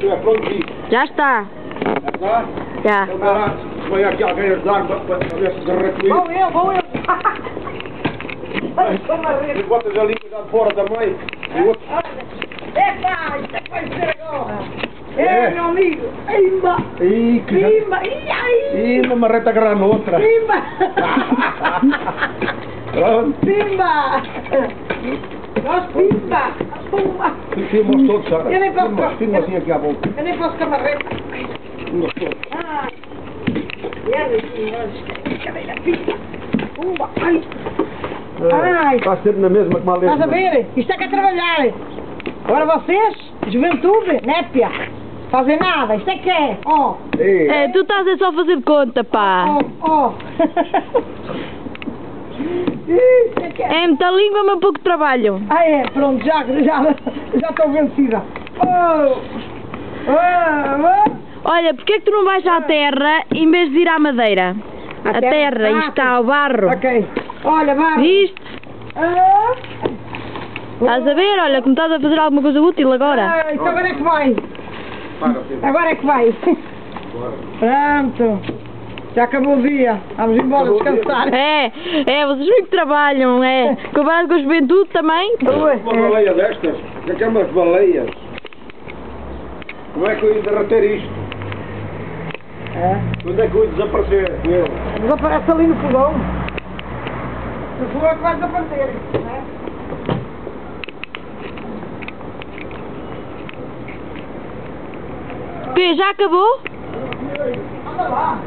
É prontinho. Já está. Já está? Já. Então vai lá, vai aqui alguém ajudar para ver se derrete isso. Vou eu. E botas ali cuidado fora também. E outro. Epá, isto é que vai ser agora. É. Meu amigo. Imba. Ih, que já... Imba. Ih, uma marreta grande outra. Imba. Pronto. Pimba. Nós pimba. Pumba. Filmos todos, Sara. Eu nem posso... Filma assim aqui à boca. Eu nem posso camarreta. Filmos todos. Ai. E olha aqui, nós. Cadeira pimba. Pumba. Ai. Ai. Está sempre na mesma que mal Estás a ver? Isto é que é trabalhar. Agora vocês, juventude, népia, fazem nada. Isto é que é. Ó. É, tu estás a só fazer de conta, pá. Ó. Isto é que é. É muita língua, mas pouco trabalho. Ah, é, pronto, já estou vencida. Olha, porquê é que tu não vais à terra em vez de ir à madeira? A terra, isto está ao barro. Ok. Olha, vai. Viste? Estás a ver? Olha, como estás a fazer alguma coisa útil agora. Então agora é que vai. Para, filho. Agora é que vai. Bora. Pronto. Já acabou o dia. Vamos embora descansar. É, vocês bem que trabalham, é. Comparado com a juventude também. Uma baleia destas? O que é umas baleias? Como é que eu ia derreter isto? Quando é que eu ia desaparecer? Desaparece ali no fogão. No fogão é que vai desaparecer. O quê? Já acabou? Anda lá.